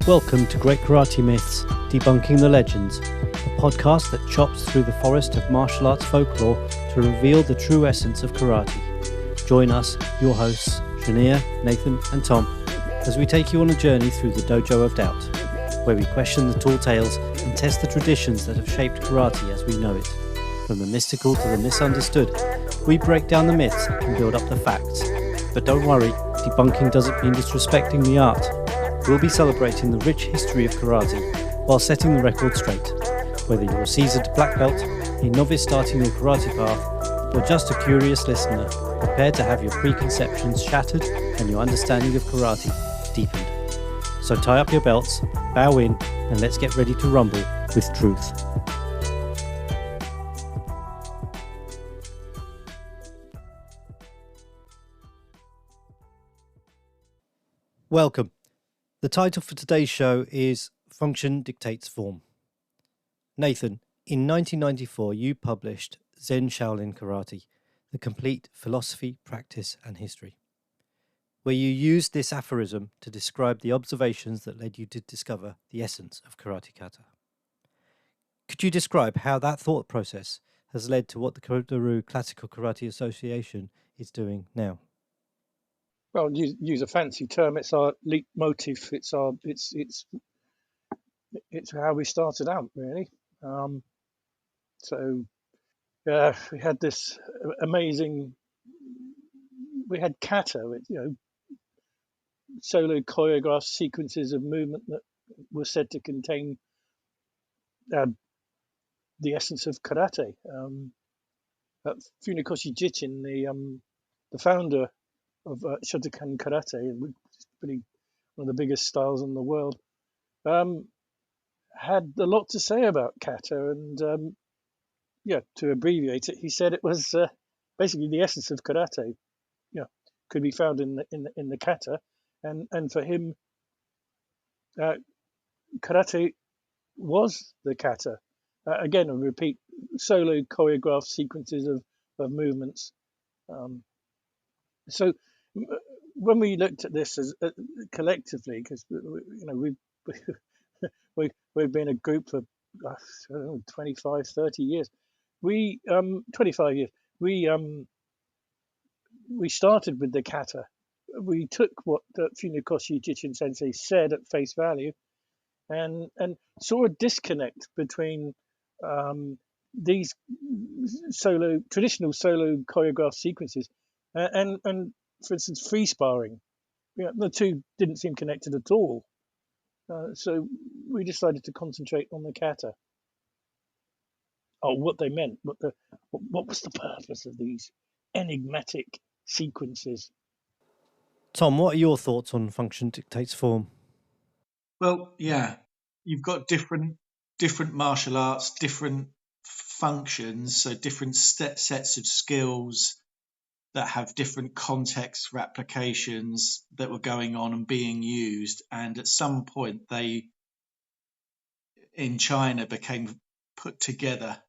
Welcome to Great Karate Myths, Debunking the Legends, a podcast that chops through the forest of martial arts folklore to reveal the true essence of karate. Join us, your hosts, Shania, Nathan and Tom, as we take you on a journey through the dojo of doubt, where we question the tall tales and test the traditions that have shaped karate as we know it. From the mystical to the misunderstood, we break down the myths and build up the facts. But don't worry, debunking doesn't mean disrespecting the art. We'll be celebrating the rich history of karate while setting the record straight. Whether you're a seasoned black belt, a novice starting your karate path, or just a curious listener, prepare to have your preconceptions shattered and your understanding of karate deepened. So tie up your belts, bow in, and let's get ready to rumble with truth. Welcome. The title for today's show is Function Dictates Form. Nathan, in 1994 you published Zen Shaolin Karate, The Complete Philosophy, Practice and History, where you used this aphorism to describe the observations that led you to discover the essence of Karate Kata. Could you describe how that thought process has led to what the Kodoru Classical Karate Association is doing now? Well, use a fancy term. It's our leitmotif. It's how we started out, really. We had this amazing. We had kata, with, solo choreographed sequences of movement that were said to contain the essence of karate. Funakoshi Jichin, the founder of Shotokan Karate, which is pretty one of the biggest styles in the world, had a lot to say about kata, and to abbreviate it, he said it was basically the essence of karate. Could be found in the kata, and for him, karate was the kata. Again, I repeat, solo choreographed sequences of movements. So when we looked at this as collectively, because we've been a group for 25, 30 years. 25 years. We started with the kata. We took what Funakoshi Jichin Sensei said at face value, and saw a disconnect between these traditional solo choreographed sequences and for instance, free sparring. The two didn't seem connected at all. So we decided to concentrate on the kata. What they meant, what was the purpose of these enigmatic sequences? Tom, what are your thoughts on Function Dictates Form? Well, yeah, you've got different martial arts, different functions, so different sets of skills that have different contexts for applications that were going on and being used. And at some point, they, in China, became put together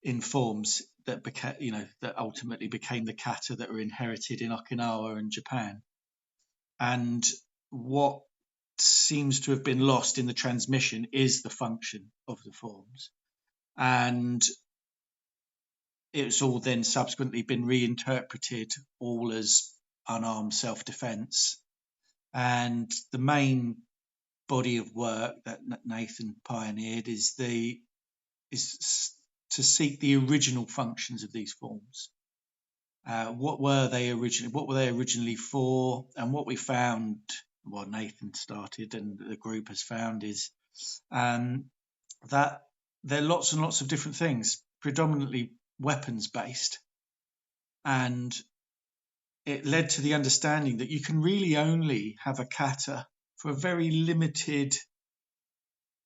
in forms that became, that ultimately became the kata that were inherited in Okinawa and Japan. And what seems to have been lost in the transmission is the function of the forms. And it's all then subsequently been reinterpreted all as unarmed self-defense. And the main body of work that Nathan pioneered is to seek the original functions of these forms. What were they originally for? And what we found, what Nathan started and the group has found, is that there are lots and lots of different things, predominantly weapons based, and it led to the understanding that you can really only have a kata for a very limited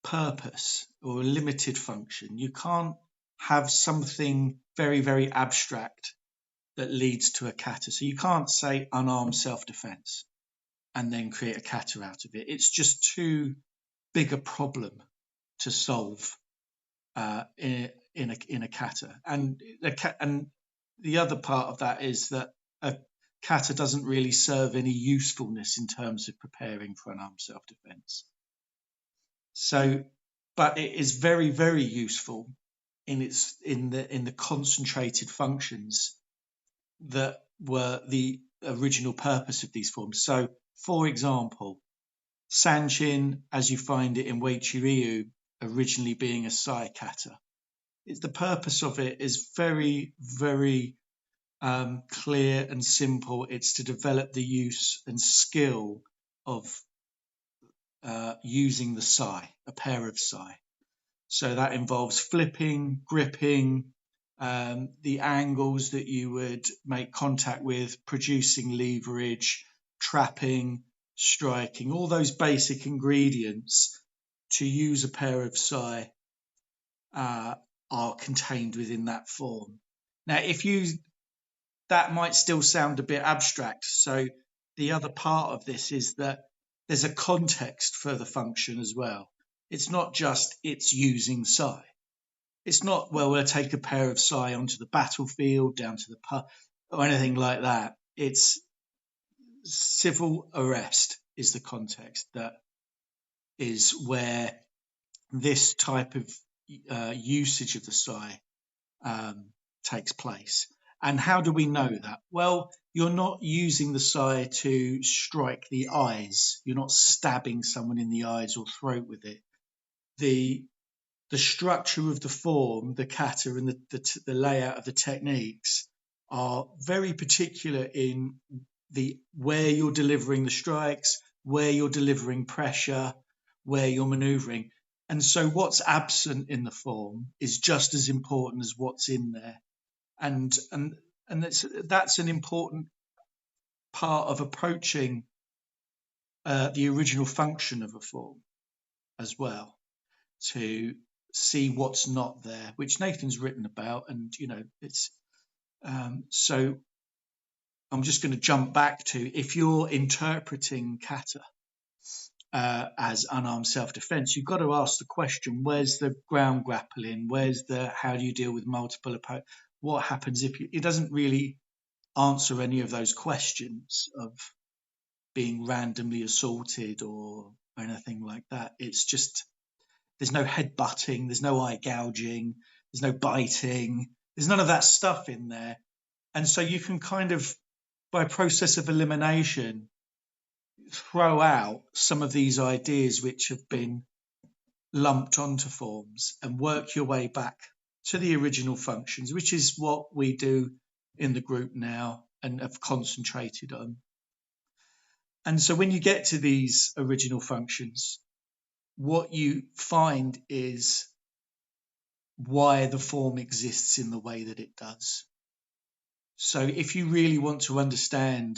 purpose or a limited function. You can't have something very, very abstract that leads to a kata. So you can't say unarmed self-defense and then create a kata out of it. It's just too big a problem to solve in a kata. And the other part of that is that a kata doesn't really serve any usefulness in terms of preparing for an armed self-defense. So, but it is very, very useful in the concentrated functions that were the original purpose of these forms. So, for example, Sanchin, as you find it in Weichi Ryu, originally being a Sai kata. The purpose of it is very, very clear and simple. It's to develop the use and skill of using the sai, a pair of sai. So that involves flipping, gripping, the angles that you would make contact with, producing leverage, trapping, striking, all those basic ingredients to use a pair of sai are contained within that form. Now, that might still sound a bit abstract. So the other part of this is that there's a context for the function as well. It's not just it's using sai. It's not, well, we'll take a pair of sai onto the battlefield, down to the pub, or anything like that. It's civil arrest is the context that is where this type of usage of the sai takes place. And how do we know that? Well, you're not using the sai to strike the eyes. You're not stabbing someone in the eyes or throat with it. The structure of the form, the kata, and the layout of the techniques are very particular in where you're delivering the strikes, where you're delivering pressure, where you're maneuvering. And so what's absent in the form is just as important as what's in there. And that's an important part of approaching the original function of a form as well, to see what's not there, which Nathan's written about. And it's so I'm just going to jump back to, if you're interpreting kata as unarmed self-defense, you've got to ask the question, where's the ground grappling, how do you deal with multiple opponents, what happens if it doesn't really answer any of those questions of being randomly assaulted or anything like that. It's just, there's no head butting, there's no eye gouging, there's no biting, there's none of that stuff in there. And so you can kind of, by process of elimination, throw out some of these ideas which have been lumped onto forms and work your way back to the original functions, which is what we do in the group now and have concentrated on. And so when you get to these original functions, what you find is why the form exists in the way that it does. So if you really want to understand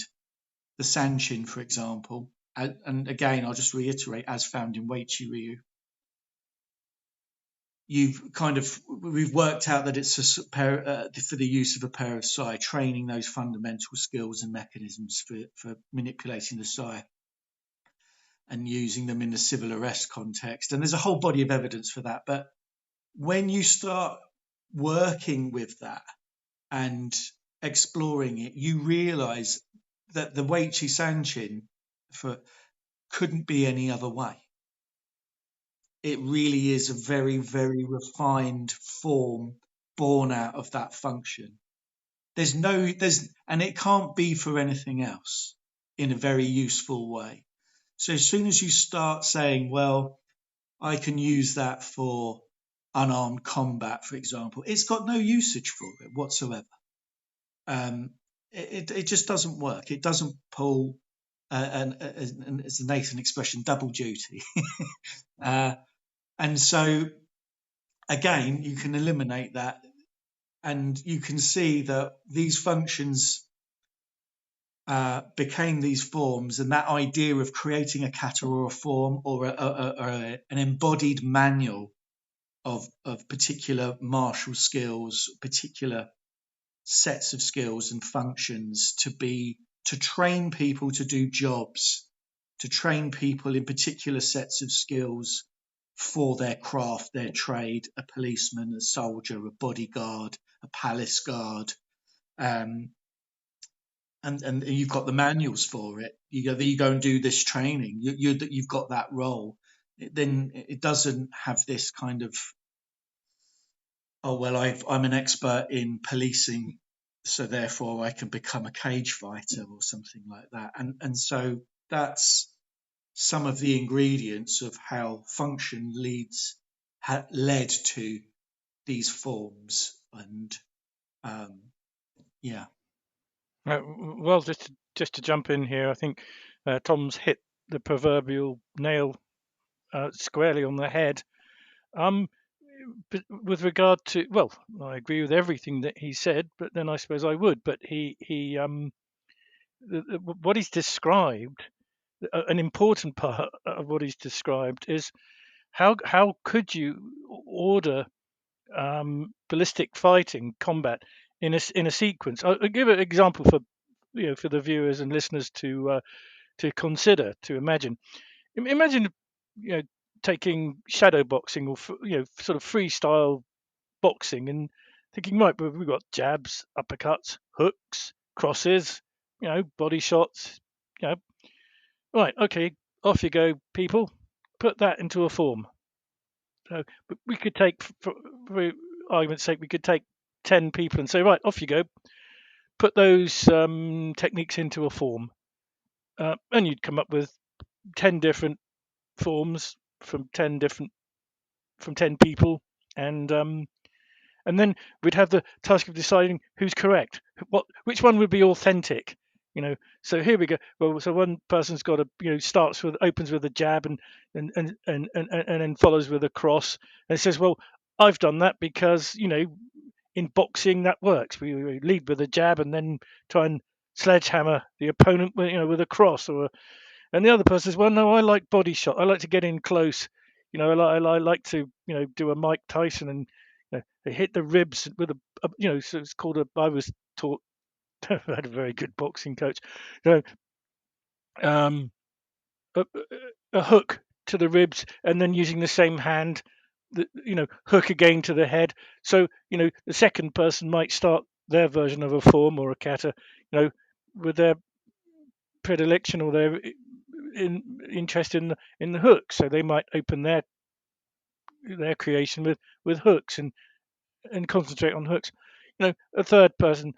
the Sanchin, for example, and again, I'll just reiterate, as found in Weichi Ryu, we've worked out that it's for the use of a pair of sai, training those fundamental skills and mechanisms for manipulating the sai and using them in the civil arrest context. And there's a whole body of evidence for that. But when you start working with that and exploring it, you realize that the Weichi Sanchin couldn't be any other way. It really is a very, very refined form born out of that function. And it can't be for anything else in a very useful way. So as soon as you start saying, well, I can use that for unarmed combat, for example, it's got no usage for it whatsoever. It just doesn't work. It doesn't pull, and it's a Nathan expression, double duty. And so, again, you can eliminate that, and you can see that these functions became these forms, and that idea of creating a kata or a form or an embodied manual of particular martial skills, particular sets of skills and functions to train people to do jobs, to train people in particular sets of skills for their craft, their trade, a policeman, a soldier, a bodyguard, a palace guard. And you've got the manuals for it. You go and do this training. You've got that role. then it doesn't have this kind of, oh well, I'm an expert in policing, so therefore I can become a cage fighter or something like that. And so that's some of the ingredients of how function led to these forms. And yeah. Well, just to jump in here, I think Tom's hit the proverbial nail squarely on the head. But with regard to, well, I agree with everything that he said, but then I suppose I would. But what he's described, an important part of what he's described is how could you order ballistic fighting combat in a sequence? I'll give an example for for the viewers and listeners to consider, to imagine. Imagine you know taking shadow boxing or sort of freestyle boxing and thinking, right, we've got jabs, uppercuts, hooks, crosses, body shots, you know, right, okay, off you go, people. Put that into a form. So we could take, for argument's sake, we could take 10 people and say, right, off you go. Put those techniques into a form, and you'd come up with 10 different forms from 10 people, and then we'd have the task of deciding who's correct, which one would be authentic. So here we go. Well, so one person's got opens with a jab and then follows with a cross, and says, well, I've done that because in boxing that works. We lead with a jab and then try and sledgehammer the opponent with a cross. And the other person says, well, no, I like body shot. I like to get in close. I like to do a Mike Tyson and they hit the ribs with so it's called I was taught. I had a very good boxing coach. You know, um, a, a hook to the ribs, and then using the same hand, hook again to the head. So the second person might start their version of a form or a kata, with their predilection or their interest in the hook. So they might open their creation with hooks and concentrate on hooks. A third person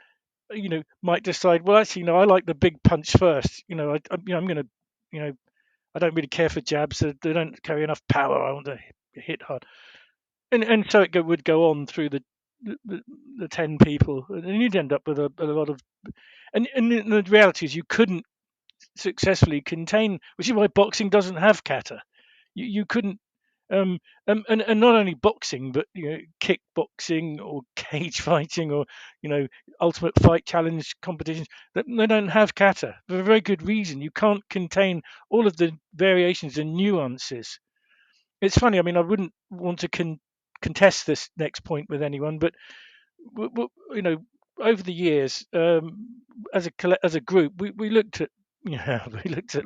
might decide, well, actually, no, I like the big punch first. I'm going to, I don't really care for jabs. They don't carry enough power. I want to hit hard. And so it would go on through the 10 people, and you'd end up with a lot of. And the reality is, you couldn't successfully contain, which is why boxing doesn't have kata. You couldn't and not only boxing, but kickboxing or cage fighting or ultimate fight challenge competitions, that they don't have kata for a very good reason. You can't contain all of the variations and nuances. It's funny. I mean, I wouldn't want to contest this next point with anyone, but over the years, as a group, we looked at we looked at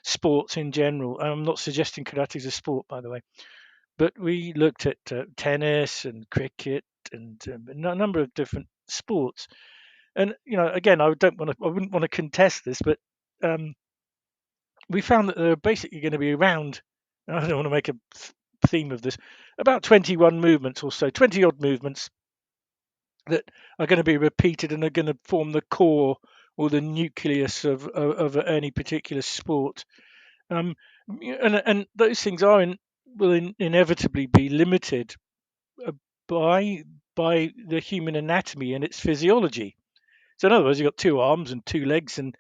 sports in general. I'm not suggesting karate is a sport, by the way, but we looked at tennis and cricket and a number of different sports. And again, I wouldn't want to contest this, but we found that there are basically going to be around. I don't want to make a theme of this. About 21 movements or so, 20 odd movements that are going to be repeated and are going to form the core or the nucleus of any particular sport. And those things will inevitably be limited by the human anatomy and its physiology. So in other words, you've got two arms and two legs and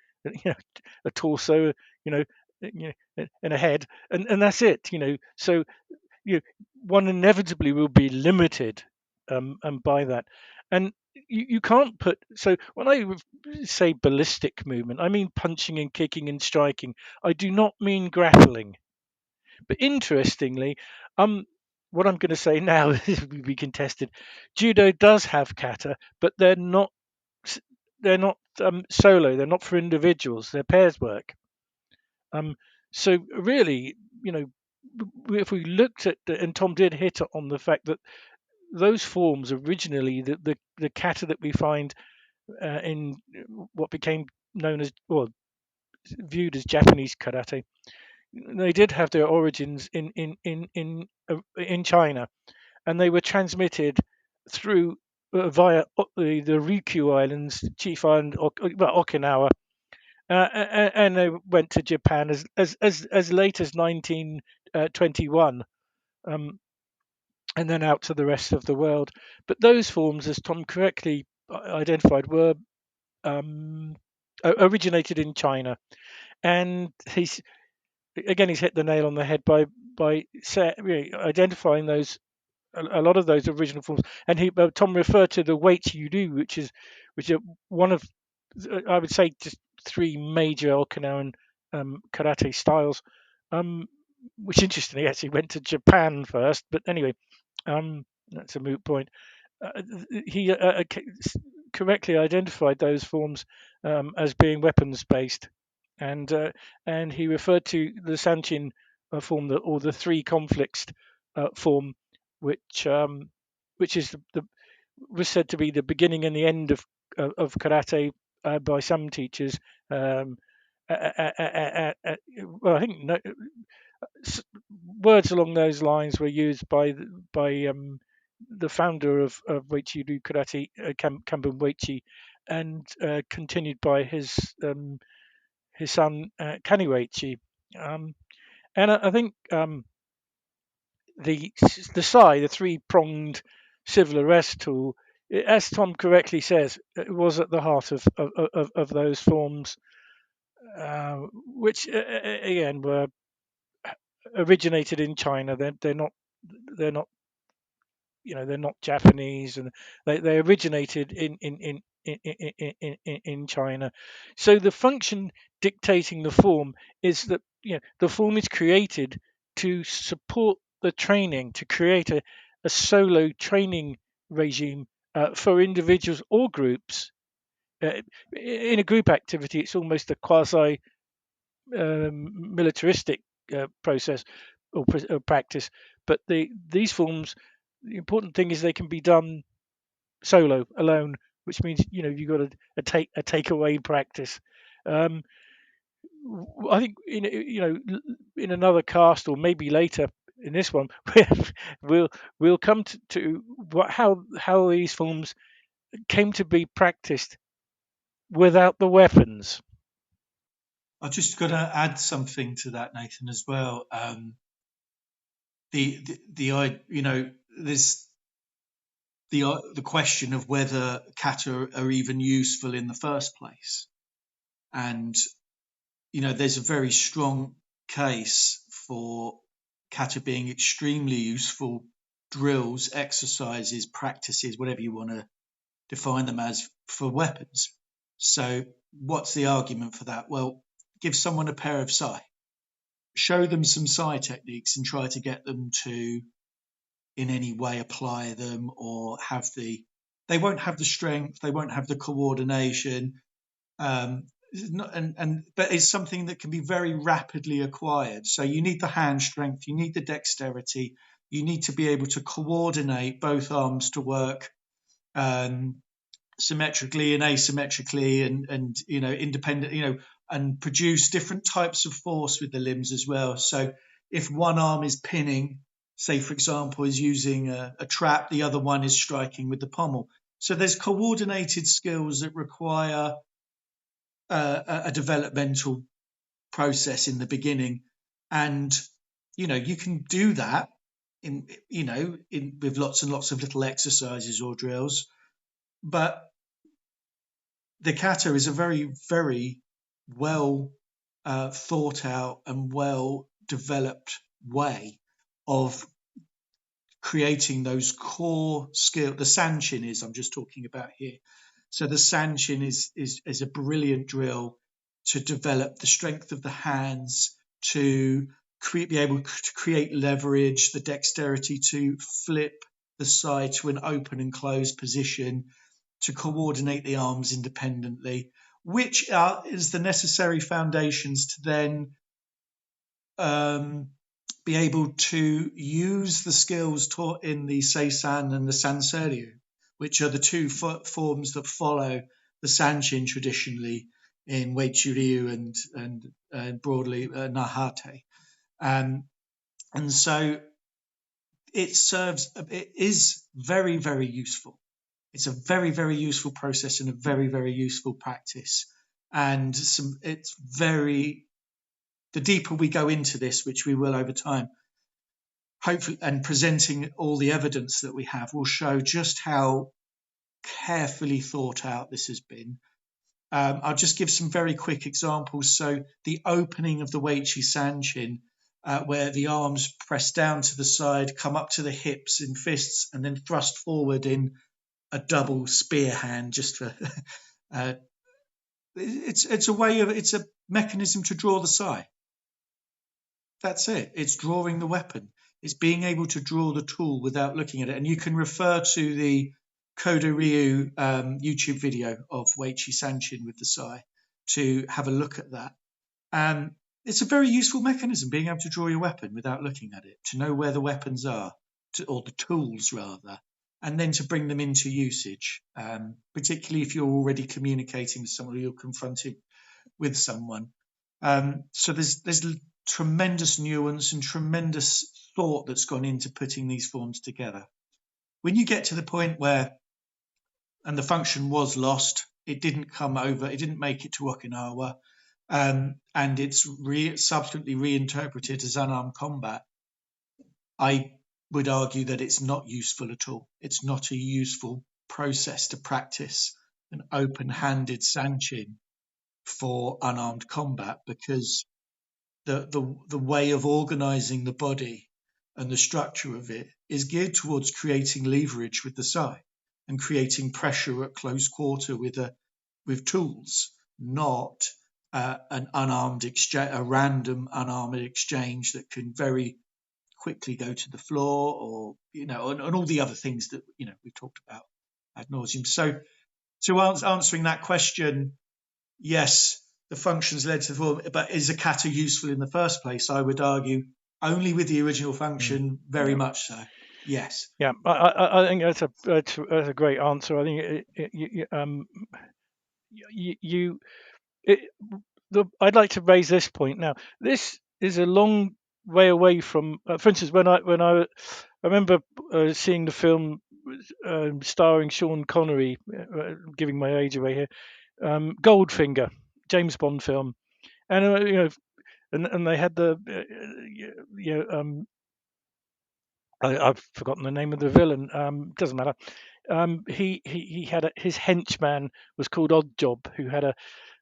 a torso, and a head, and that's it. So one inevitably will be limited by that, and you can't put. So when I say ballistic movement, I mean punching and kicking and striking. I do not mean grappling. But interestingly, what I'm going to say now will be contested. Judo does have kata, but they're not solo. They're not for individuals. They're pairs work. So really, if we looked at and Tom did hit on the fact that those forms originally, the kata that we find in what became known as, or viewed as Japanese karate, they did have their origins in China, and they were transmitted through via the Ryukyu Islands, chief island, Okinawa, and they went to Japan as late as 1921, and then out to the rest of the world. But those forms, as Tom correctly identified, were originated in China, and he's hit the nail on the head by identifying those a lot of those original forms. And Tom referred to the weights you do, which are one of I would say just three major Okinawan karate styles. Which interestingly actually went to Japan first, but anyway, that's a moot point. He correctly identified those forms as being weapons based, and he referred to the Sanchin form, or the three conflicts form, which is was said to be the beginning and the end of karate by some teachers. Well, I think words along those lines were used by the founder of Weichi-Do Karate, Kanbun Weichi, and continued by his son Kani Weichi. And I think the sai, the three-pronged civil arrest tool, as Tom correctly says, it was at the heart of those forms, which again were originated in China. They're not they're not Japanese, and they originated in China. So the function dictating the form is that the form is created to support the training, to create a solo training regime for individuals or groups. In a group activity, it's almost a quasi militaristic process or practice. But these forms, the important thing is they can be done solo, alone, which means you've got a takeaway practice. I think in another cast, or maybe later in this one, we'll come to how these forms came to be practiced without the weapons. I've just got to add something to that, Nathan, as well. There's the question of whether kata are even useful in the first place, and there's a very strong case for kata being extremely useful drills, exercises, practices, whatever you want to define them as, for weapons. So what's the argument for that? Well, give someone a pair of sai, show them some sai techniques, and try to get them to in any way apply them, or they won't have the strength, they won't have the coordination, but it's something that can be very rapidly acquired. So you need the hand strength, you need the dexterity, you need to be able to coordinate both arms to work symmetrically and asymmetrically, and independent, and produce different types of force with the limbs as well. So if one arm is pinning, say for example, is using a trap, the other one is striking with the pommel. So there's coordinated skills that require a developmental process in the beginning, and you can do that with lots and lots of little exercises or drills. But the kata is a very, very well thought out and well developed way of creating those core skills. The sanchin I'm just talking about here. So the sanchin is a brilliant drill to develop the strength of the hands, to be able to create leverage, the dexterity to flip the sai to an open and closed position, to coordinate the arms independently, which is the necessary foundations to then be able to use the skills taught in the Seisan and the Sanseryu, which are the two forms that follow the Sanchin traditionally in Weichi-Ryu and broadly Nahate. And so it is very, very useful. It's a very, very useful process and a very, very useful practice. And the deeper we go into this, which we will over time, hopefully, and presenting all the evidence that we have will show just how carefully thought out this has been. I'll just give some very quick examples. So the opening of the Weichi Sanchin, where the arms press down to the side, come up to the hips in fists, and then thrust forward in a double spear hand. Just for it's a mechanism to draw the sai. That's it. It's drawing the weapon. It's being able to draw the tool without looking at it. And you can refer to the Kodo Ryu YouTube video of Weichi Sanchin with the sai to have a look at that. It's a very useful mechanism, being able to draw your weapon without looking at it, to know where the weapons are, or the tools rather, and then to bring them into usage, particularly if you're already communicating with someone or you're confronted with someone. So there's tremendous nuance and tremendous thought that's gone into putting these forms together. When you get to the point where, and the function was lost, it didn't make it to Okinawa, and it's subsequently reinterpreted as unarmed combat, I would argue that it's not useful at all. It's not a useful process to practice an open-handed sanchin for unarmed combat, because the way of organizing the body and the structure of it is geared towards creating leverage with the sai and creating pressure at close quarter with tools, not a random unarmed exchange that can very quickly go to the floor, or and all the other things that we've talked about ad nauseum. So to answering that question, yes, the functions led to the form, but is a kata useful in the first place? I would argue only with the original function, very much so. Yes. Yeah, I think that's a great answer. I think I'd like to raise this point now. This is a long way away from, for instance, when I remember seeing the film starring Sean Connery, giving my age away here, Goldfinger, James Bond film, and and they had the I've forgotten the name of the villain. Doesn't matter. He had his henchman was called Oddjob, who had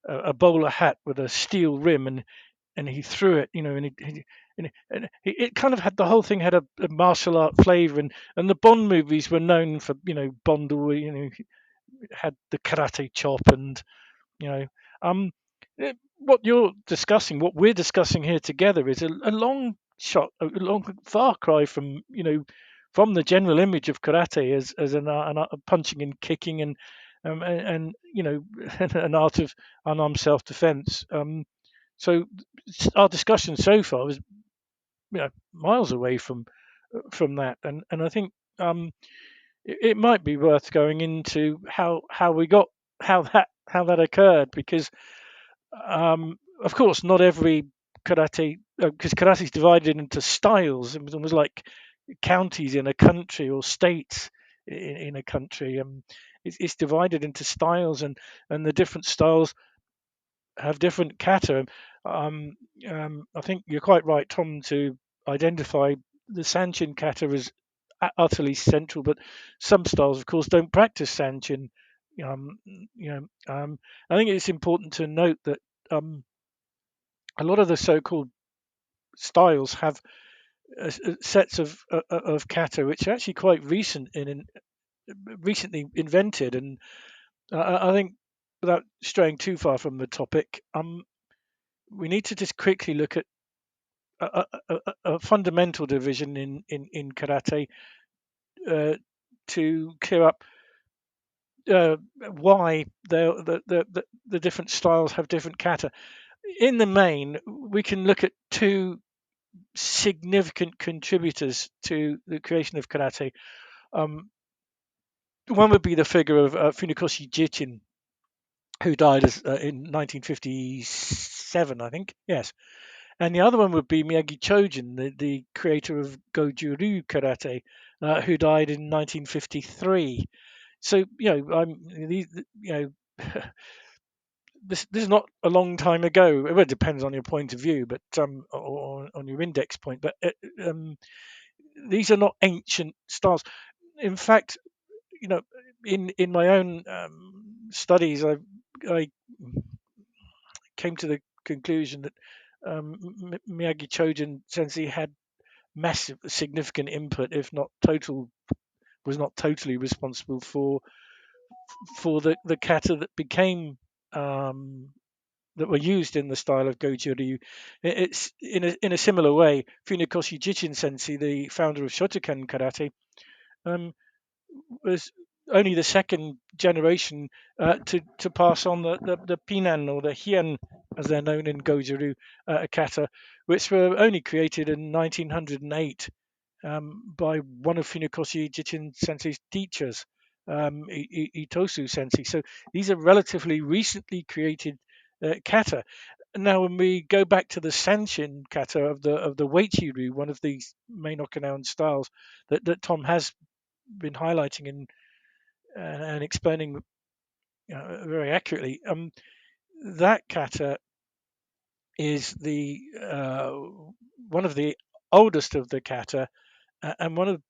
a bowler hat with a steel rim, and he threw it, and it kind of had, the whole thing had a martial art flavor, and the Bond movies were known for, Bond, had the karate chop, and um, what we're discussing here together is a long shot, a long far cry from from the general image of karate as a punching and kicking and an art of unarmed self-defense. So our discussion so far is miles away from that, and I think it might be worth going into how that occurred, because of course not every karate, because karate is divided into styles. It was almost like counties in a country, or states in a country. It's divided into styles, and the different styles have different kata. I think you're quite right, Tom, to identify the Sanchin kata as utterly central, but some styles, of course, don't practice Sanchin. I think it's important to note that a lot of the so-called styles have sets of kata which are actually quite recently invented, and I think, without straying too far from the topic, we need to just quickly look at a fundamental division in karate to clear up why the different styles have different kata. In the main, we can look at two significant contributors to the creation of karate. One would be the figure of Funakoshi Jichin, who died in 1957, I think. Yes, And the other one would be Miyagi Chojun, the creator of Goju-ryu karate, who died in 1953. So this is not a long time ago. Well, it depends on your point of view, but or on your index point. But these are not ancient styles. In fact, in my own studies, I came to the conclusion that Miyagi Chojun Sensei had massive, significant input, if not total, was not totally responsible for the kata that became that were used in the style of Goju-ryu. It's in a similar way. Funakoshi Jichin Sensei, the founder of Shotokan Karate, was only the second generation to pass on the Pinan or the Hien, as they're known in Goju-ryu kata, which were only created in 1908 by one of Funakoshi Jichin Sensei's teachers, Itosu Sensei. So these are relatively recently created kata. Now, when we go back to the Sanshin kata of the Weichi-ryu, one of these main Okinawan styles that Tom has been highlighting and explaining very accurately, that kata is the one of the oldest of the kata, and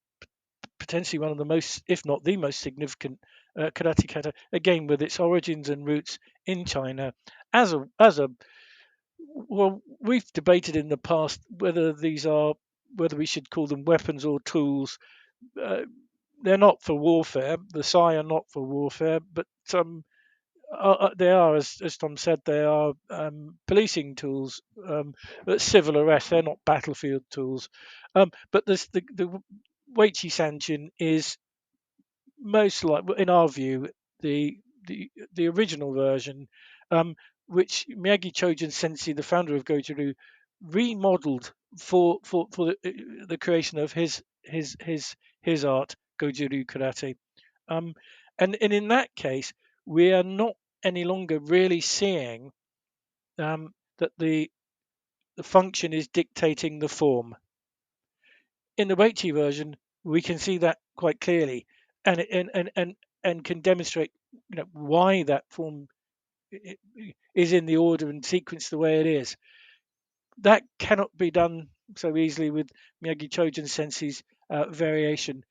potentially one of the most, if not the most significant karate kata, again with its origins and roots in China. As a well, we've debated in the past whether we should call them weapons or tools. They're not for warfare. The Sai are not for warfare, but they are, as Tom said, they are policing tools, civil arrest. They're not battlefield tools. But the Weichi Sanchin is most like, in our view, the original version, which Miyagi Chojun Sensei, the founder of Goju-ryu, remodeled for the creation of his art, Goju-ryu karate. And in that case, we are not any longer really seeing that the function is dictating the form. In the Weichi version, we can see that quite clearly, and can demonstrate why that form is in the order and sequence the way it is. That cannot be done so easily with Miyagi Chojun Sensei's variation.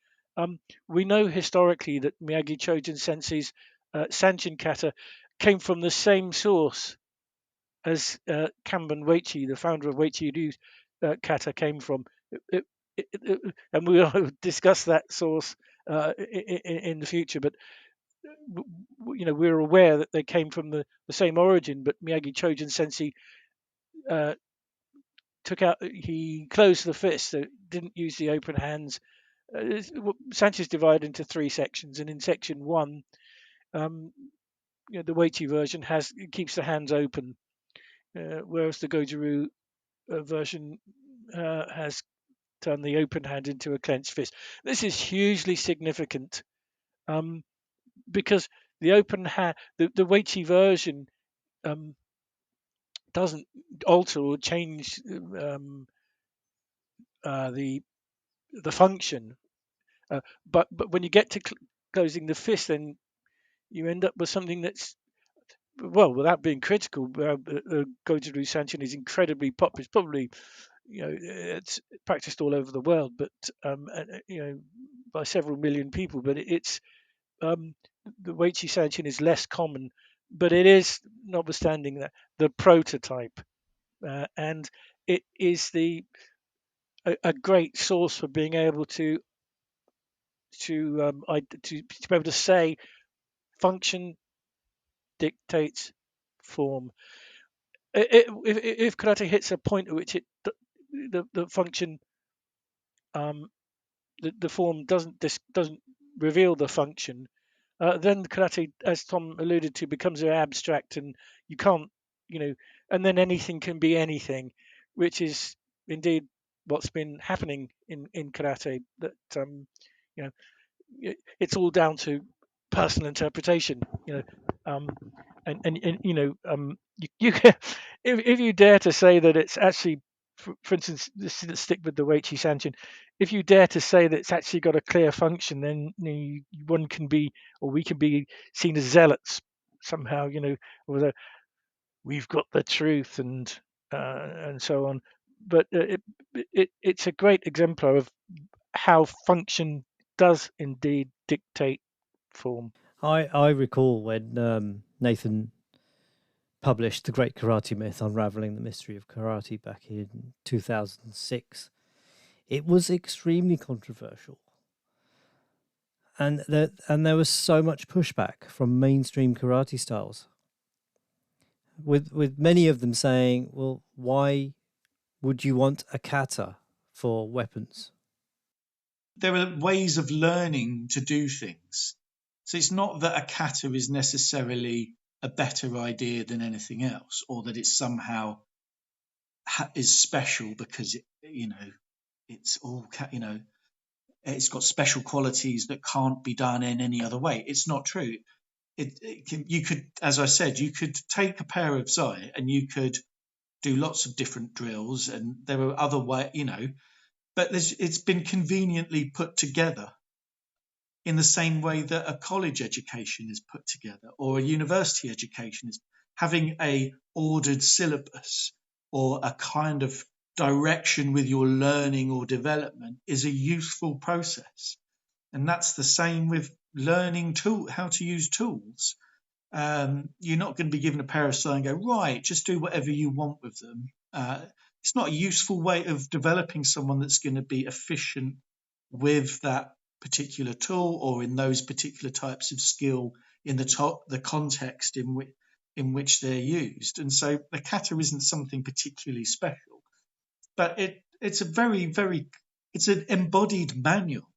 We know historically that Miyagi Chojun Sensei's Sanchin kata came from the same source as Kanban Weichi, the founder of Weichi Ryu kata, came from. And we'll discuss that source in the future. But we're aware that they came from the same origin. But Miyagi Chojun Sensei he closed the fist, so didn't use the open hands. Sanchez divided into three sections, and in section one, the Weichi version keeps the hands open, whereas the Goju-ryu version has turned the open hand into a clenched fist. This is hugely significant because the open hand, the Weichi version doesn't alter or change the function, but when you get to closing the fist, then you end up with something that's, well, without being critical, Goju-ryu Sanchin is incredibly popular. It's probably, it's practiced all over the world, but by several million people. But it's the Weichi Sanchin is less common, but it is, notwithstanding that, the prototype, and it is a great source for being able to be able to say function dictates form. If karate hits a point at which the function, the form doesn't reveal the function, then karate, as Tom alluded to, becomes very abstract, and you can't, and then anything can be anything, which is indeed what's been happening in karate. That it's all down to personal interpretation, and you if you dare to say that it's actually for instance, let's stick with the Weichi Sanchin. If you dare to say that it's actually got a clear function, then one can be, or we can be seen as zealots somehow, whether we've got the truth and so on. But it's a great exemplar of how function does indeed dictate form. I recall when Nathan published The Great Karate Myth, Unraveling the Mystery of Karate back in 2006. It was extremely controversial. And there was so much pushback from mainstream karate styles, with many of them saying, well, why would you want a kata for weapons? There are ways of learning to do things. So it's not that a kata is necessarily a better idea than anything else, or that it somehow is special because it's all it's got special qualities that can't be done in any other way. It's not true. You could, as I said, you could take a pair of zai and you could do lots of different drills, and there are other ways, but it's been conveniently put together in the same way that a college education is put together, or a university education is. Having a ordered syllabus or a kind of direction with your learning or development is a useful process. And that's the same with learning how to use tools. You're not going to be given a pair of zai and go, right, just do whatever you want with them. It's not a useful way of developing someone that's going to be efficient with that particular tool or in those particular types of skill in the context in which they're used. And so the kata isn't something particularly special, but it's a very, very, it's an embodied manual.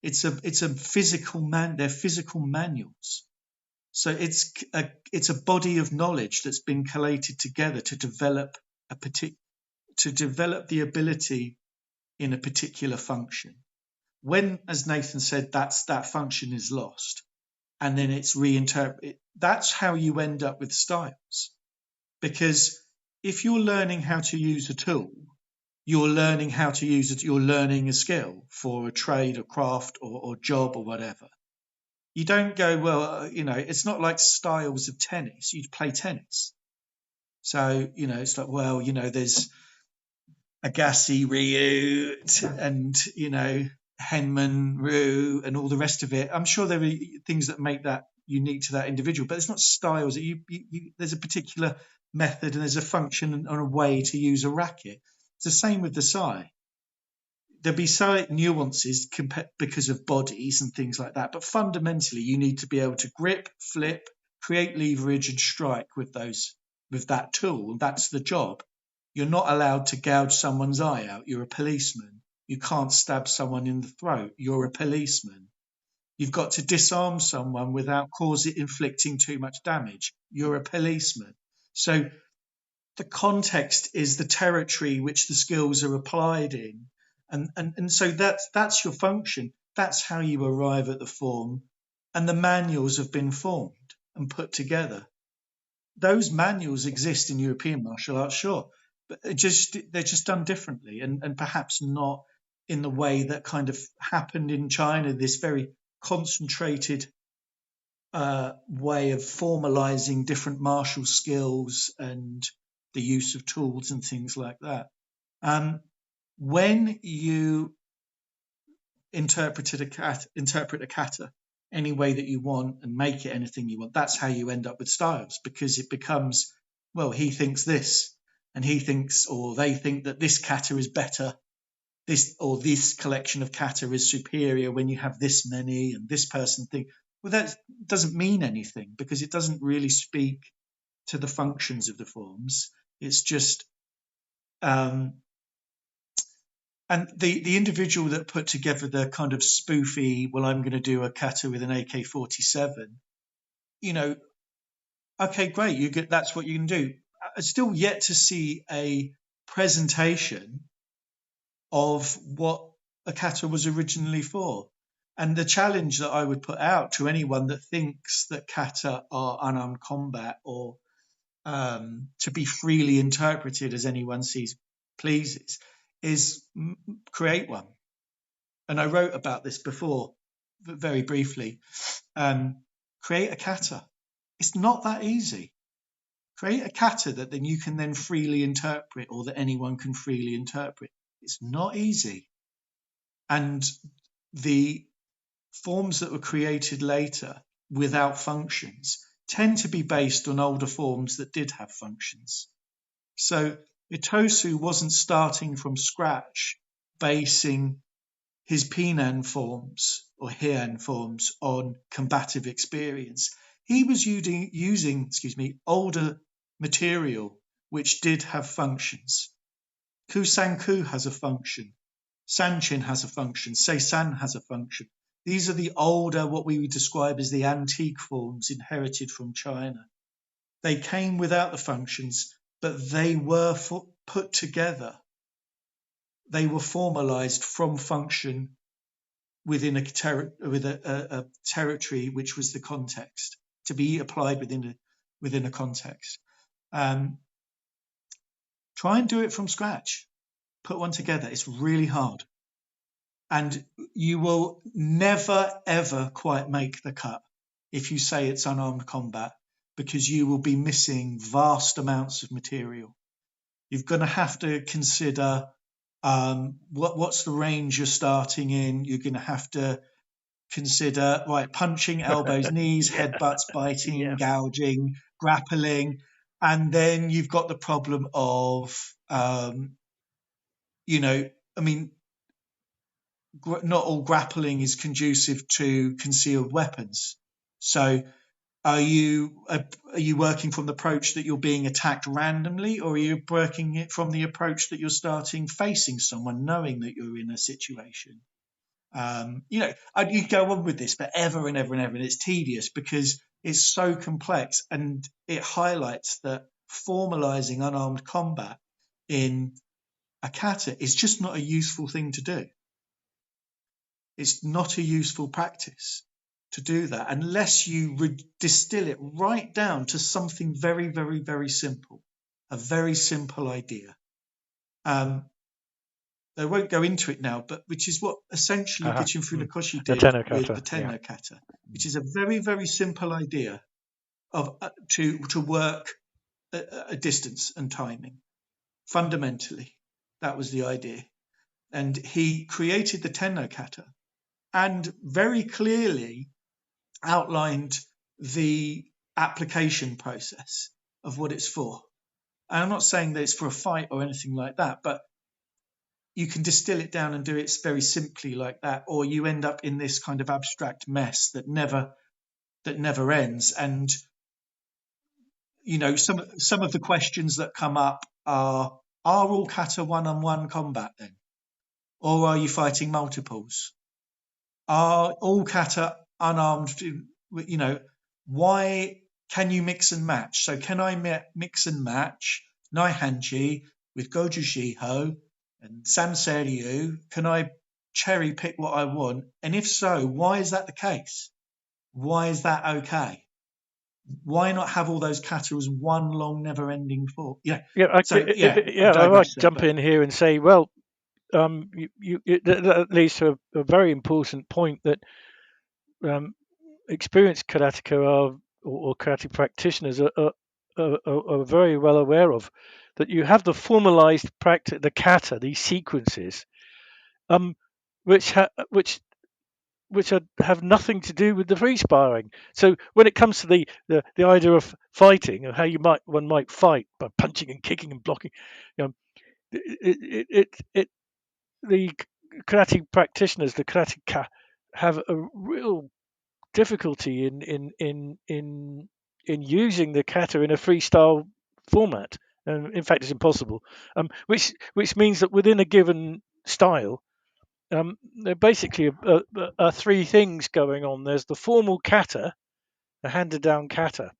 It's a physical they're physical manuals. So it's a body of knowledge that's been collated together to develop the ability in a particular function. When, as Nathan said, that function is lost and then it's reinterpreted, that's how you end up with styles. Because if you're learning how to use a tool, you're learning how to use it, you're learning a skill for a trade or craft or job or whatever. You don't go, well, it's not like styles of tennis. You play tennis. So, it's like, well, there's Agassi, Ryu, and, Henman, Ryu, and all the rest of it. I'm sure there are things that make that unique to that individual, but it's not styles. There's a particular method and there's a function and a way to use a racket. It's the same with the zai. There'll be slight nuances because of bodies and things like that, but fundamentally you need to be able to grip, flip, create leverage and strike with that tool. That's the job. You're not allowed to gouge someone's eye out. You're a policeman. You can't stab someone in the throat. You're a policeman. You've got to disarm someone without inflicting too much damage. You're a policeman. So the context is the territory which the skills are applied in. And so that's your function. That's how you arrive at the form. And the manuals have been formed and put together. Those manuals exist in European martial arts, sure, but they're just done differently and perhaps not in the way that kind of happened in China, this very concentrated way of formalizing different martial skills and the use of tools and things like that. When you interpret a kata any way that you want and make it anything you want, that's how you end up with styles, because it becomes, well, he thinks this and he thinks, or they think that this kata is better, this collection of kata is superior when you have this many, and this person think, well, that doesn't mean anything because it doesn't really speak to the functions of the forms. It's just and the individual that put together the kind of spoofy, well, I'm going to do a kata with an AK-47, okay, great, that's what you can do. I still yet to see a presentation of what a kata was originally for. And the challenge that I would put out to anyone that thinks that kata are unarmed combat or to be freely interpreted as anyone sees pleases, is create one. And I wrote about this before, very briefly. Create a kata. It's not that easy. Create a kata that then you can then freely interpret, or that anyone can freely interpret. It's not easy. And the forms that were created later without functions tend to be based on older forms that did have functions. So Itosu wasn't starting from scratch, basing his Pinan forms or Heian forms on combative experience. He was using older material which did have functions. Kusanku has a function. Sanchin has a function. Seisan has a function. These are the older, what we would describe as the antique forms inherited from China. They came without the functions, but they were put together. They were formalized from function within a territory, which was the context, to be applied within a context. Try and do it from scratch. Put one together. It's really hard. And you will never, ever quite make the cut if you say it's unarmed combat, because you will be missing vast amounts of material. You're going to have to consider what's the range you're starting in. You're going to have to consider, right, punching, elbows, knees, headbutts, biting, gouging, grappling. And then you've got the problem of, not all grappling is conducive to concealed weapons. So are you working from the approach that you're being attacked randomly, or are you working it from the approach that you're starting facing someone, knowing that you're in a situation? You go on with this forever and ever and ever, and it's tedious because it's so complex, and it highlights that formalizing unarmed combat in a kata is just not a useful thing to do. It's not a useful practice to do that unless you distill it right down to something very, very, very simple, a very simple idea. I won't go into it now, but which is what essentially Gichin Funakoshi did with the Tenno Kata, which is a very, very simple idea of to work a distance and timing. Fundamentally, that was the idea. And he created the Tenno Kata and very clearly outlined the application process of what it's for. And I'm not saying that it's for a fight or anything like that, but you can distill it down and do it very simply like that, or you end up in this kind of abstract mess that never ends. And some of the questions that come up are all kata one-on-one combat then, or are you fighting multiples? Are all kata unarmed? Why can you mix and match? So can I mix and match Nai Hanji with Goju Shiho and Sanseiryu? Can I cherry pick what I want? And if so, why is that the case? Why is that okay? Why not have all those kata as one long, never-ending form? I might jump in here and say, well, that leads to a very important point that experienced karateka or karate practitioners are very well aware of, that you have the formalized practice, the kata, these sequences, which have nothing to do with the free sparring. So when it comes to the idea of fighting and how one might fight by punching and kicking and blocking, the karate practitioners, the karateka, have a real difficulty in using the kata in a freestyle format. And in fact, it's impossible. Which means that within a given style, there basically are three things going on. There's the formal kata, the handed down kata.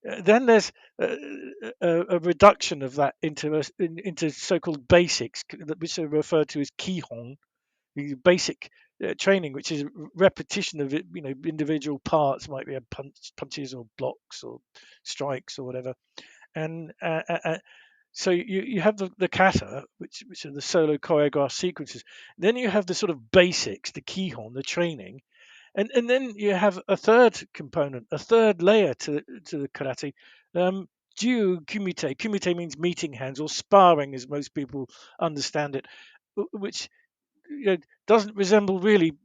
Then there's a reduction of that into so-called basics, which are referred to as kihon, the basic training, which is repetition of individual parts, might be punches or blocks or strikes or whatever. And So you have the kata, which are the solo choreographed sequences. Then you have the sort of basics, the kihon, the training, and then you have a third component, a third layer to the karate. Jiu kumite. Kumite means meeting hands or sparring, as most people understand it, which doesn't resemble really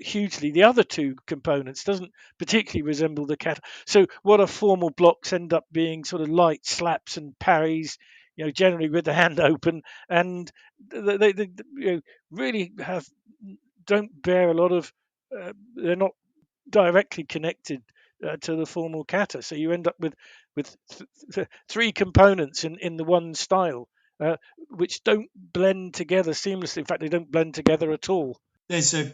hugely the other two components. Doesn't particularly resemble the kata. So what are formal blocks end up being sort of light slaps and parries, generally with the hand open, and they really don't bear a lot of. They're not directly connected to the formal kata. So you end up with three components in the one style, which don't blend together seamlessly. In fact, they don't blend together at all. There's a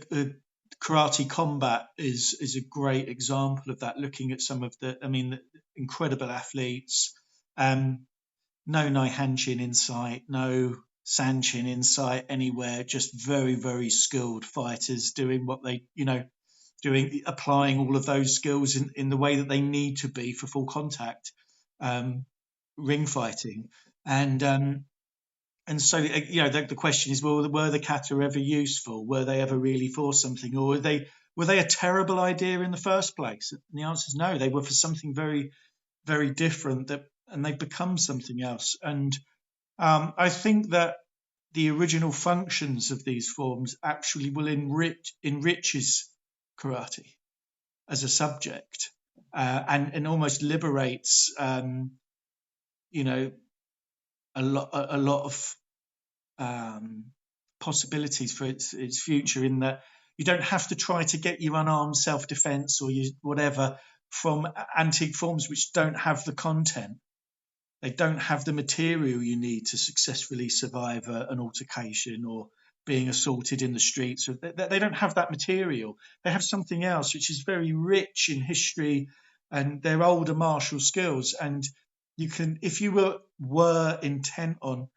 karate combat is a great example of that. Looking at some of the incredible athletes, no Nai Hanshin insight, no Sanchin insight anywhere. Just very very skilled fighters doing what they applying all of those skills in the way that they need to be for full contact ring fighting. And so, the question is, well, were the kata ever useful? Were they ever really for something, or were they a terrible idea in the first place? And the answer is no. They were for something very, very different, and they've become something else. And I think that the original functions of these forms actually will enriches karate as a subject, and almost liberates, a lot of possibilities for its future, in that you don't have to try to get your unarmed self-defense or your whatever from antique forms which don't have the content. They don't have the material you need to successfully survive an altercation or being assaulted in the streets. They don't have that material. They have something else which is very rich in history, and their older martial skills. And you can, if you were intent on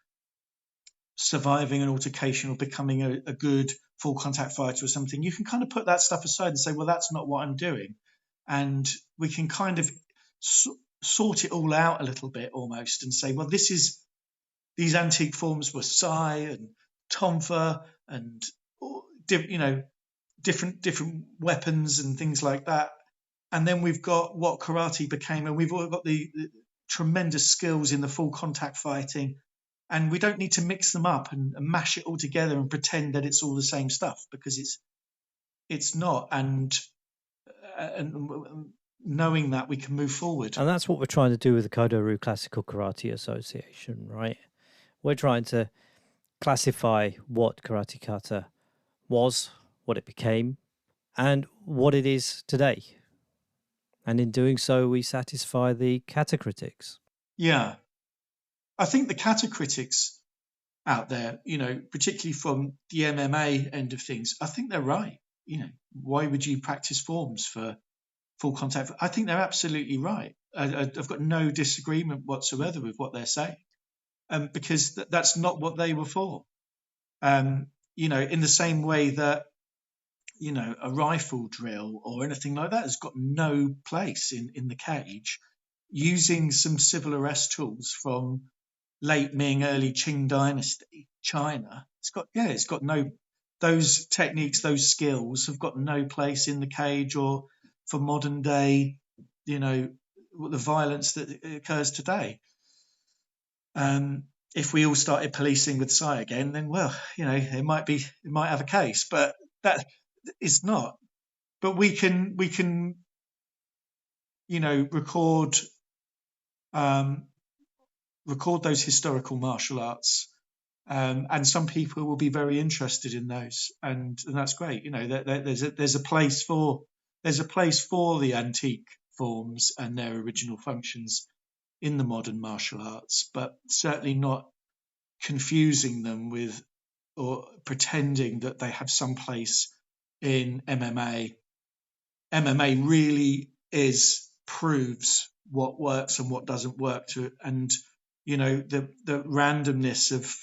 surviving an altercation or becoming a good full contact fighter or something, you can kind of put that stuff aside and say, well, that's not what I'm doing. And we can kind of sort it all out a little bit almost and say, well, these antique forms were sai and tonfa and different weapons and things like that. And then we've got what karate became, and we've all got the tremendous skills in the full contact fighting, and we don't need to mix them up and mash it all together and pretend that it's all the same stuff, because it's not. And knowing that, we can move forward. And that's what we're trying to do with the Kodoru Classical Karate Association, right? We're trying to classify what karate kata was, what it became, and what it is today. And in doing so, we satisfy the kata critics. Yeah. I think the kata critics out there, particularly from the MMA end of things, I think they're right. Why would you practice forms for full contact? I think they're absolutely right. I've got no disagreement whatsoever with what they're saying, because that's not what they were for. In the same way that, a rifle drill or anything like that has got no place in the cage. Using some civil arrest tools from late Ming, early Qing dynasty China, it's got no, those techniques, those skills have got no place in the cage or for modern day, the violence that occurs today. If we all started policing with Sai again, then it might have a case, but that is not. But we can record those historical martial arts, and some people will be very interested in those, and that's great. There's a place for the antique forms and their original functions in the modern martial arts, but certainly not confusing them with or pretending that they have some place in MMA. MMA really proves what works and what doesn't work and the randomness of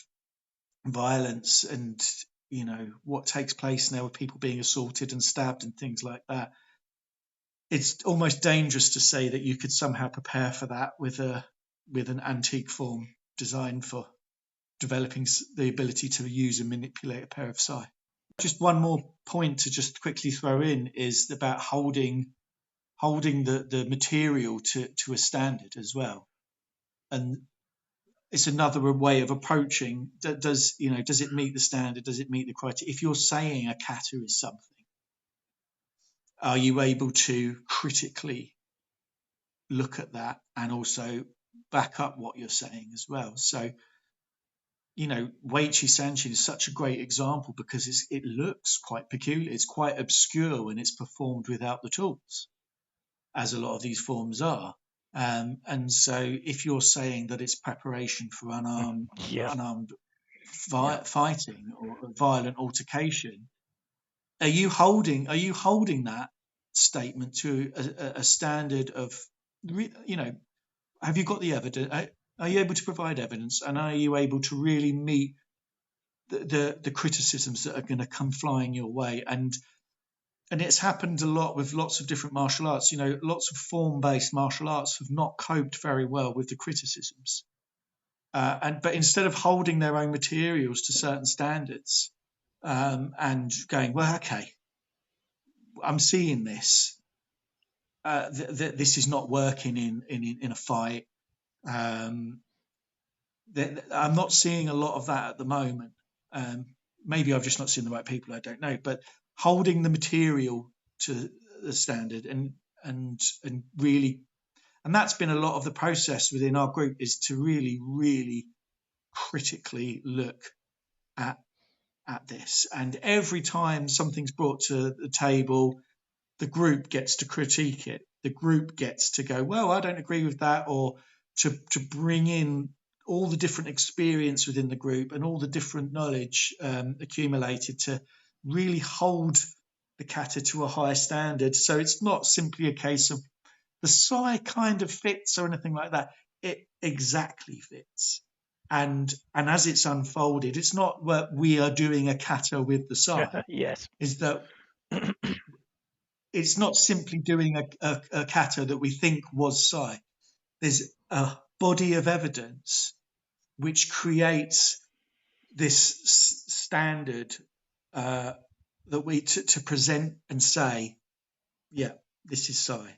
violence and what takes place now with people being assaulted and stabbed and things like that. It's almost dangerous to say that you could somehow prepare for that with an antique form. designed for developing the ability to use and manipulate a pair of sai. Just one more point to just quickly throw in is about holding the material to a standard as well. And it's another way of approaching, does it meet the standard? Does it meet the criteria? If you're saying a kata is something, are you able to critically look at that and also back up what you're saying as well? So, Weichi Sanshin is such a great example because it looks quite peculiar. It's quite obscure when it's performed without the tools, as a lot of these forms are. And so if you're saying that it's preparation for unarmed fighting or a violent altercation, are you holding that statement to a standard of, have you got the evidence? Are you able to provide evidence, and are you able to really meet the criticisms that are going to come flying your way? And it's happened a lot with lots of different martial arts. Lots of form-based martial arts have not coped very well with the criticisms. But instead of holding their own materials to certain standards and going, well, okay, I'm seeing this. This is not working in a fight. I'm not seeing a lot of that at the moment. Maybe I've just not seen the right people. I don't know. But holding the material to the standard and really, and that's been a lot of the process within our group, is to really, really critically look at this. And every time something's brought to the table, the group gets to critique it. The group gets to go, well, I don't agree with that, or to bring in all the different experience within the group and all the different knowledge accumulated to really hold the kata to a higher standard. So it's not simply a case of the sai kind of fits or anything like that. It exactly fits. And as it's unfolded, it's not what we are doing a kata with the sai. Yes. Is that it's not simply doing a kata that we think was sai. There's a body of evidence which creates this standard that we to present and say, yeah, this is sai.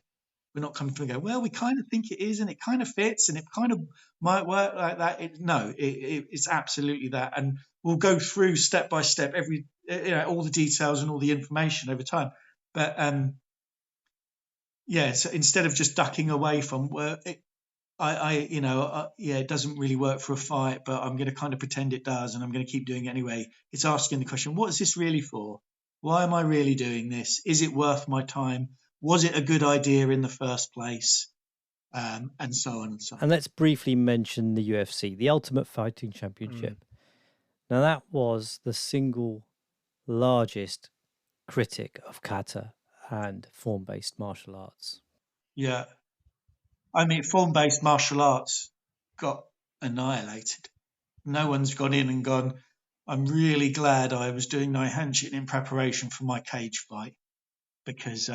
We're not coming to and go, well, we kind of think it is, and it kind of fits, and it kind of might work like that. It's absolutely that, and we'll go through step by step all the details and all the information over time. But so instead of just ducking away from it doesn't really work for a fight, but I'm going to kind of pretend it does, and I'm going to keep doing it anyway. It's asking the question, what is this really for? Why am I really doing this? Is it worth my time? Was it a good idea in the first place? And so on and so on. And let's briefly mention the UFC, the Ultimate Fighting Championship. Now, that was the single largest critic of kata and form-based martial arts. Yeah. I mean, form-based martial arts got annihilated. No one's gone in and gone, I'm really glad I was doing no hanshin in preparation for my cage fight, because,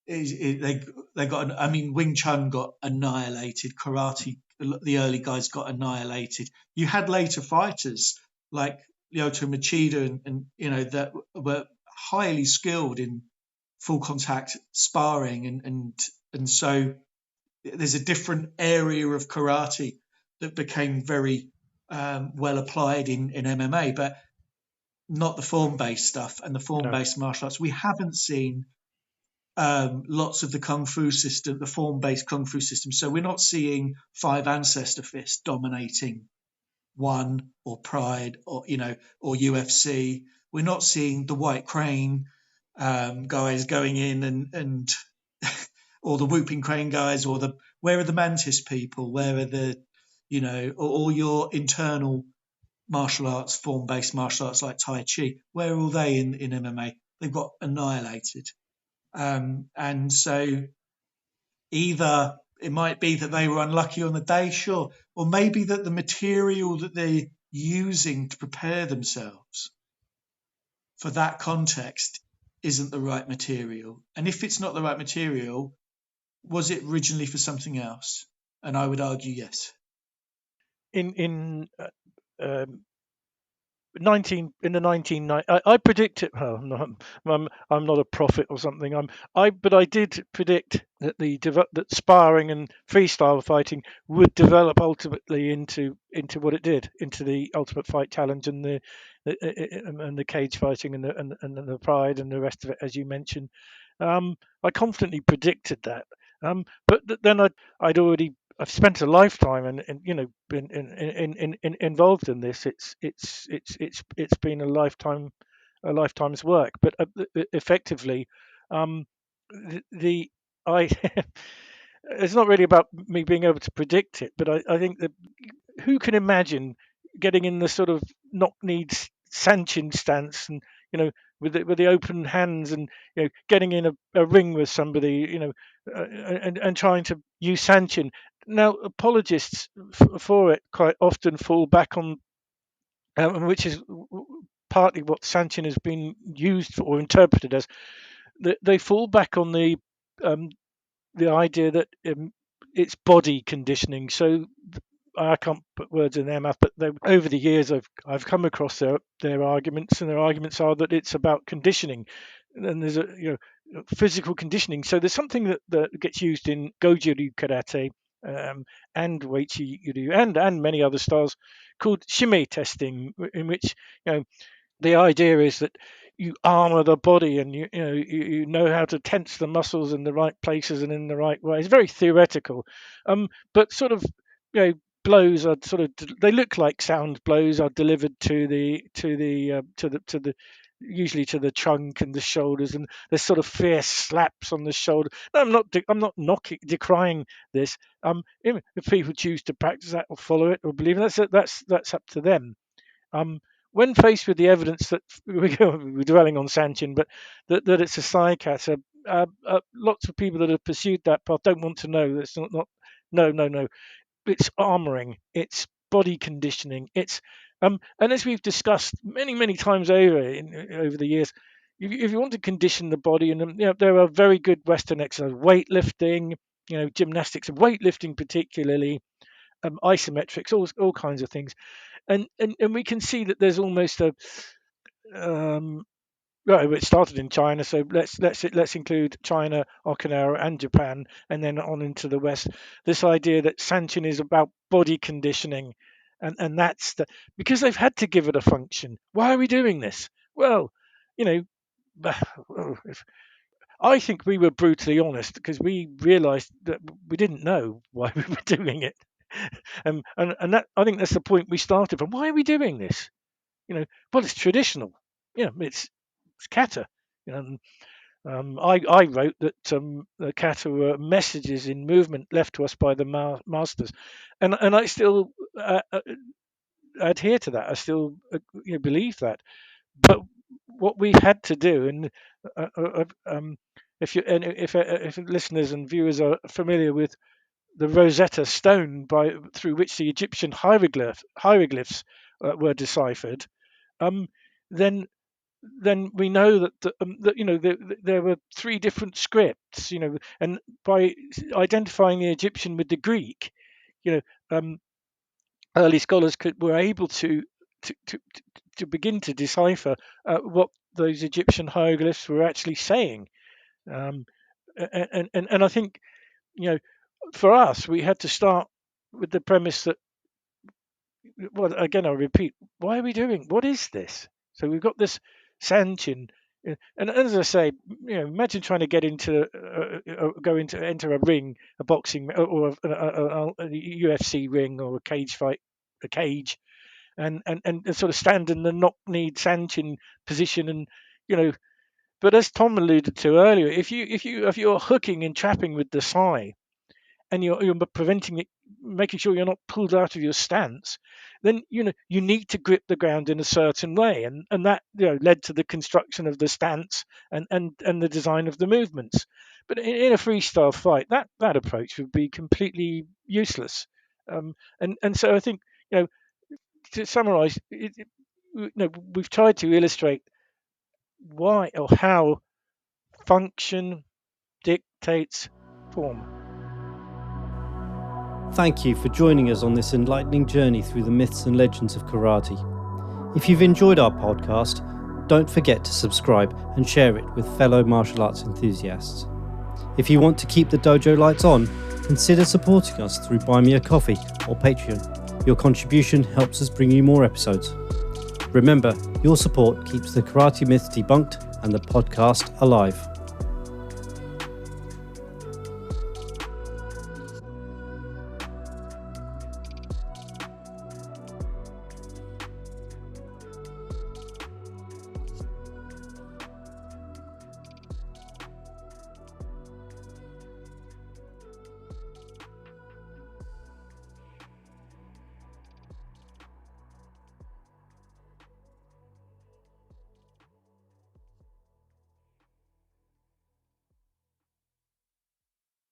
they got, Wing Chun got annihilated. Karate, the early guys got annihilated. You had later fighters like Lyoto Machida and that were highly skilled in full contact sparring. And so there's a different area of karate that became very well applied in MMA, but not the form-based stuff and the form-based martial arts. We haven't seen lots of the kung fu system, the form-based kung fu system. So we're not seeing five ancestor fists dominating one, or Pride, or or UFC. We're not seeing the White Crane guys going in and or the Whooping Crane guys, or where are the Mantis people? Where are the all your internal martial arts, form-based martial arts like Tai Chi? Where are all they in MMA? They've got annihilated. And so either it might be that they were unlucky on the day, sure, or maybe that the material that they're using to prepare themselves for that context isn't the right material. And if it's not the right material, was it originally for something else? And I would argue yes. in 1990. I predict it. Well, I'm not a prophet or something. But I did predict that that sparring and freestyle fighting would develop ultimately into what it did, into the Ultimate Fight Challenge and the cage fighting and the Pride and the rest of it, as you mentioned. I confidently predicted that. Then I've spent a lifetime and been involved in this. It's been a lifetime's work. But effectively, um, the I it's not really about me being able to predict it, but I think that who can imagine getting in the sort of knock kneed Sanchin stance and with the open hands and getting in a ring with somebody and trying to use Sanchin. Now apologists for it quite often fall back on which is partly what Sanchin has been used for or interpreted as. They fall back on um, the idea that it's body conditioning. So I can't put words in their mouth, but over the years I've come across their arguments, and their arguments are that it's about conditioning, and there's physical conditioning. So there's something that gets used in Goju-ryu karate and Weichi-ryu and many other styles called shime testing, in which the idea is that you armor the body and you know how to tense the muscles in the right places and in the right way. It's very theoretical, but sort of blows are they look like sound blows are delivered to the usually to the trunk and the shoulders, and there's sort of fierce slaps on the shoulder. No, I'm not knocking decrying this. If people choose to practice that or follow it or believe it, that's up to them. Um, when faced with the evidence that we're dwelling on Sanchin, but that it's a psi kata, lots of people that have pursued that path don't want to know. It's not no. It's armoring. It's body conditioning. It's and as we've discussed many times over the years, if you want to condition the body, and there are very good Western exercises, weightlifting, gymnastics, weightlifting particularly, isometrics, all kinds of things, and we can see that there's almost a well, it started in China, so let's include China, Okinawa, and Japan, and then on into the West. This idea that Sanchin is about body conditioning, and that's because they've had to give it a function. Why are we doing this? Well, you know, if, I think we were brutally honest because we realised that we didn't know why we were doing it, and that I think that's the point we started from. Why are we doing this? Well, it's traditional. It's kata. I wrote that the kata were messages in movement left to us by the masters, and I still adhere to that. I still believe that. But what we've had to do, and if listeners and viewers are familiar with the Rosetta Stone through which the Egyptian hieroglyphs were deciphered, um, then we know there were three different scripts, and by identifying the Egyptian with the Greek, you know, early scholars were able to begin to decipher what those Egyptian hieroglyphs were actually saying, um, and I think for us we had to start with the premise that, well, again, I'll repeat, why are we doing? What is this? So we've got this Sanchin, and as I say, imagine trying to get into, enter a ring, a boxing or a UFC ring or a cage fight, a cage, and sort of stand in the knock-kneed Sanchin position, and you know. But as Tom alluded to earlier, if you're hooking and trapping with the sai, and you're preventing it, making sure you're not pulled out of your stance, then you need to grip the ground in a certain way, and that led to the construction of the stance and the design of the movements. But in a freestyle fight, that approach would be completely useless. And so I think to summarise, we've tried to illustrate why or how function dictates form. Thank you for joining us on this enlightening journey through the myths and legends of karate. If you've enjoyed our podcast, don't forget to subscribe and share it with fellow martial arts enthusiasts. If you want to keep the dojo lights on, consider supporting us through Buy Me a Coffee or Patreon. Your contribution helps us bring you more episodes. Remember, your support keeps the karate myth debunked and the podcast alive.